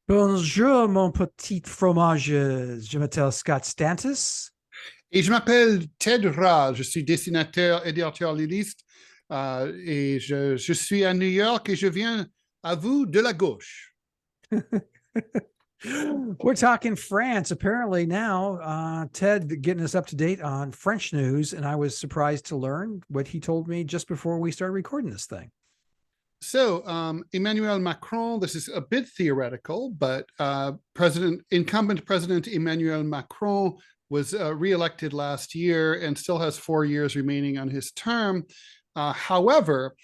Bonjour, mon petit fromage. Je m'appelle Scott Stantis. Et je m'appelle Ted Rall, je suis dessinateur éditorialiste et je suis à New York et je viens à vous de la gauche. We're talking France. Apparently now, Ted getting us up to date on French news, and I was surprised to learn what he told me just before we started recording this thing. So, Emmanuel Macron, this is a bit theoretical, but incumbent President Emmanuel Macron was reelected last year and still has 4 years remaining on his term. However,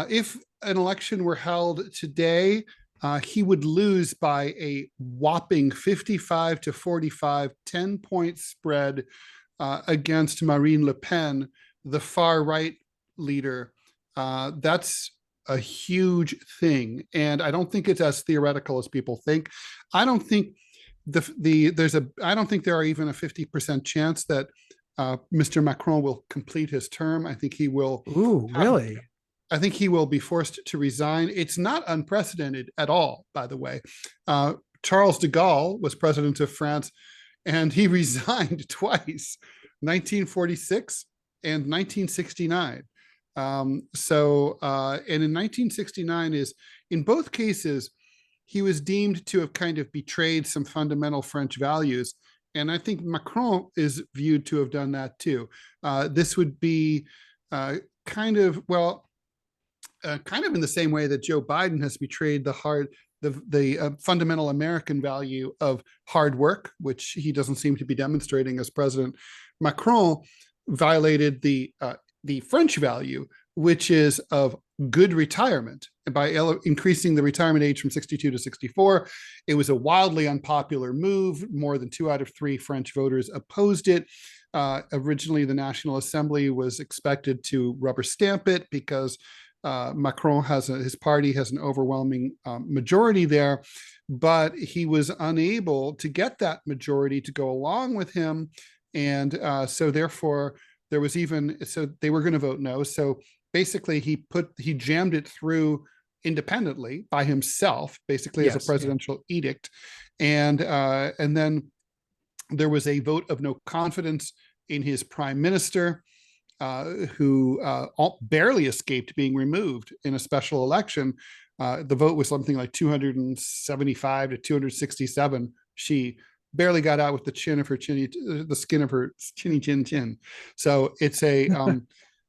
if an election were held today, he would lose by a whopping 55 to 45, 10-point spread against Marine Le Pen, the far right leader. That's a huge thing, and I don't think it's as theoretical as people think. I don't think I don't think there are even a 50% chance that Mr. Macron will complete his term. I think he will. Ooh, really? I think he will be forced to resign. It's not unprecedented at all, by the way. Charles de Gaulle was president of France, and he resigned twice, 1946 and 1969. And in 1969 in both cases, he was deemed to have kind of betrayed some fundamental French values. And I think Macron is viewed to have done that too. This would be kind of in the same way that Joe Biden has betrayed the fundamental American value of hard work, which he doesn't seem to be demonstrating as president. Macron violated the French value, which is of good retirement. By increasing the retirement age from 62 to 64, it was a wildly unpopular move. More than 2 out of 3 French voters opposed it. Originally, the National Assembly was expected to rubber stamp it because Macron his party has an overwhelming majority there, but he was unable to get that majority to go along with him, and so therefore they were going to vote no. So basically, he jammed it through independently by himself, basically as a presidential edict, and then there was a vote of no confidence in his prime minister, who barely escaped being removed in a special election. The vote was something like 275 to 267. She barely got out with the skin of her chinny chin. So it's a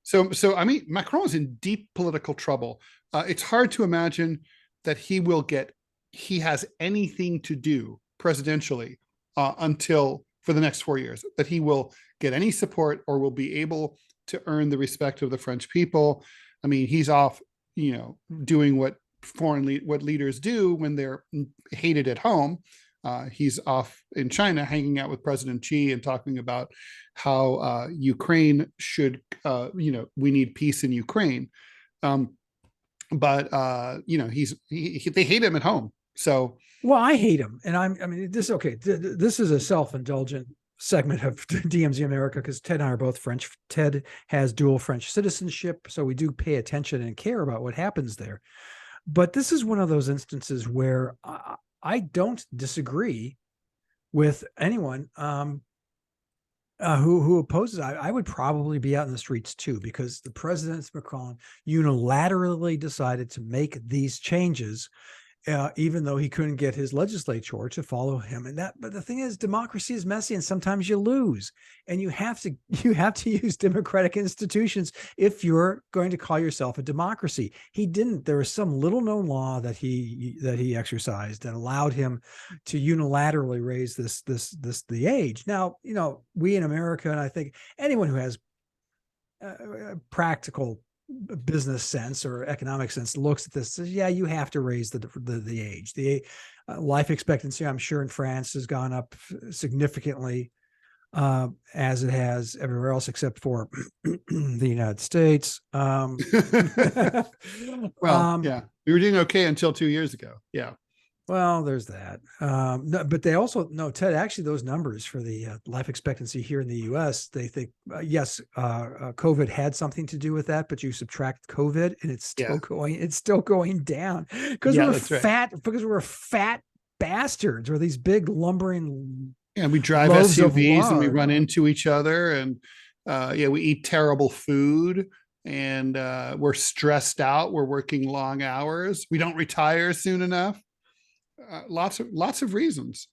so I mean, Macron is in deep political trouble. It's hard to imagine that he has anything to do presidentially until for the next 4 years, that he will get any support or will be able to earn the respect of the French people. I mean, he's off, doing what leaders do when they're hated at home. He's off in China hanging out with President Xi and talking about how Ukraine should, we need peace in Ukraine. But they hate him at home. So, well, I hate him, and this is a self-indulgent segment of DMZ America because Ted and I are both French. Ted has dual French citizenship, so we do pay attention and care about what happens there. But this is one of those instances where I don't disagree with anyone who opposes. I would probably be out in the streets too, because the President Macron unilaterally decided to make these changes, even though he couldn't get his legislature to follow him. But the thing is, democracy is messy, and sometimes you lose, and you have to use democratic institutions if you're going to call yourself a democracy. He didn't. There was some little known law that he exercised that allowed him to unilaterally raise the age. Now, we in America, and I think anyone who has practical business sense or economic sense looks at this, says, yeah, you have to raise the age. The life expectancy, I'm sure, in France has gone up significantly, as it has everywhere else except for the United States. Well, yeah, we were doing okay until 2 years ago. Yeah. Well, there's that. No, but they also know, Ted, actually those numbers for the life expectancy here in the U.S., they think, yes, COVID had something to do with that, but you subtract COVID and it's still going down because we're fat bastards or these big lumbering And we drive loaves of SUVs and we lard. run into each other, and we eat terrible food, and we're stressed out. We're working long hours. We don't retire soon enough. Lots of reasons,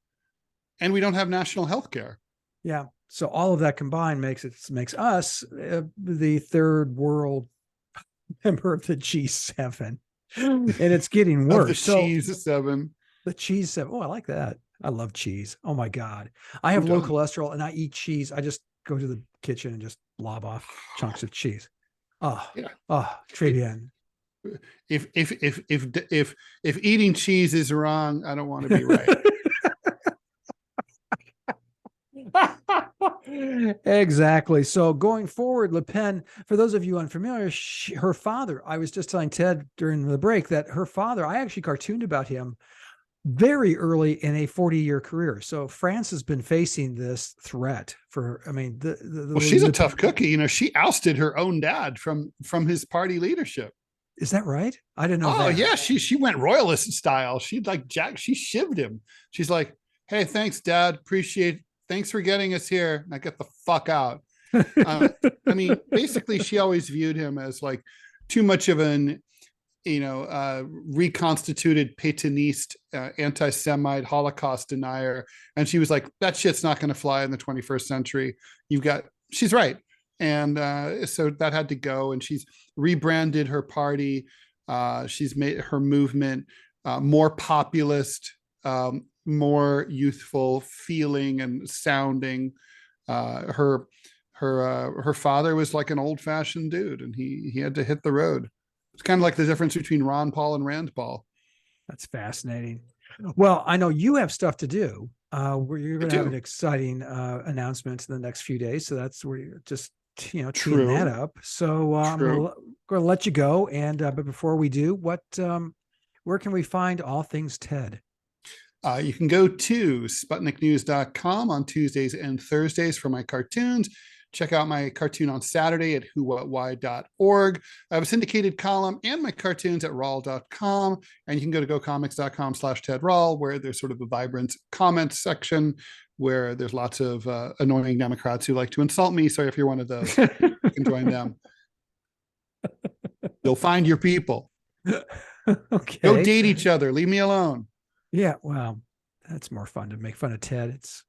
and we don't have national health care. Yeah. So all of that combined makes us the third world member of the G7, and it's getting worse. The cheese seven. The cheese 7. Oh, I like that. I love cheese. Oh my God. I have low cholesterol and I eat cheese. I just go to the kitchen and just lob off chunks of cheese. Oh, yeah. Oh, très bien. If eating cheese is wrong, I don't want to be right. Exactly. So going forward, Le Pen, for those of you unfamiliar, her father, I was just telling Ted during the break that her father, I actually cartooned about him very early in a 40-year career. So France has been facing this threat for, I mean, well, she's a tough cookie. You know, she ousted her own dad from his party leadership. Is that right? I didn't know that. Oh yeah. She went royalist style. She shivved him. She's like, hey, thanks, Dad. Thanks for getting us here. Now get the fuck out. I mean, basically she always viewed him as like too much of an, reconstituted Pétainiste, anti-Semite, Holocaust denier. And she was like, that shit's not going to fly in the 21st century. She's right. And so that had to go. And she's rebranded her party. She's made her movement more populist, more youthful feeling and sounding. Her father was like an old-fashioned dude, and he had to hit the road. It's kind of like the difference between Ron Paul and Rand Paul. That's fascinating. Well, I know you have stuff to do. Where you're going to have an exciting announcement in the next few days. So that's where you're just, teeing that up. So I'm going to let you go. And but before we do, where can we find all things Ted? You can go to sputniknews.com on Tuesdays and Thursdays for my cartoons. Check out my cartoon on Saturday at whowhatwhy.org. I have a syndicated column and my cartoons at rall.com. And you can go to gocomics.com/Ted Rall, where there's sort of a vibrant comment section where there's lots of annoying Democrats who like to insult me. So if you're one of those, you can join them. You'll find your people. Okay. Go date each other. Leave me alone. Yeah. Well, that's more fun to make fun of Ted. It's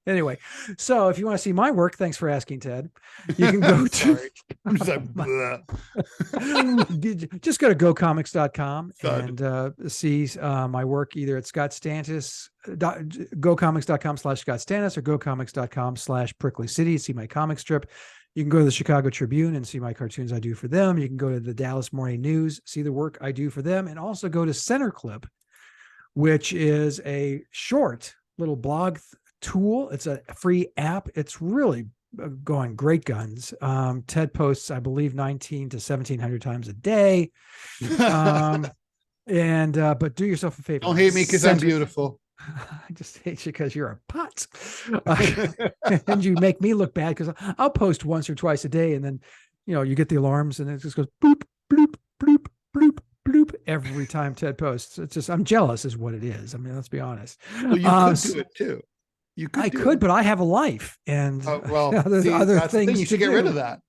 anyway, so if you want to see my work, thanks for asking, Ted. You can go to I'm just, like, just go to gocomics.com and see my work either at gocomics.com/Scott Stannis or gocomics.com/Prickly City. See my comic strip. You can go to the Chicago Tribune and see my cartoons I do for them. You can go to the Dallas Morning News, see the work I do for them, and also go to Center Clip, which is a short little blog tool. It's a free app. It's really going great guns. Ted posts, I believe, 19 to 1,700 times a day. But do yourself a favor. Don't hate me because I'm beautiful. I just hate you because you're a putz. And you make me look bad because I'll post once or twice a day, and then you get the alarms and it just goes boop, bloop, bloop, bloop, bloop every time Ted posts. It's just, I'm jealous is what it is. I mean, let's be honest. Well, you could do it too. I could, but I have a life and other things. You should get rid of that.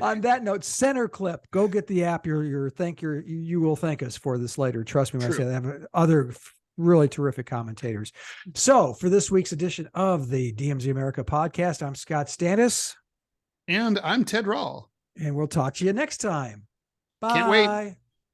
On that note, Center Clip, go get the app. You will thank us for this later. Trust me when I say they have other really terrific commentators. So for this week's edition of the DMZ America podcast, I'm Scott Stannis. And I'm Ted Rall. And we'll talk to you next time. Bye. Can't wait.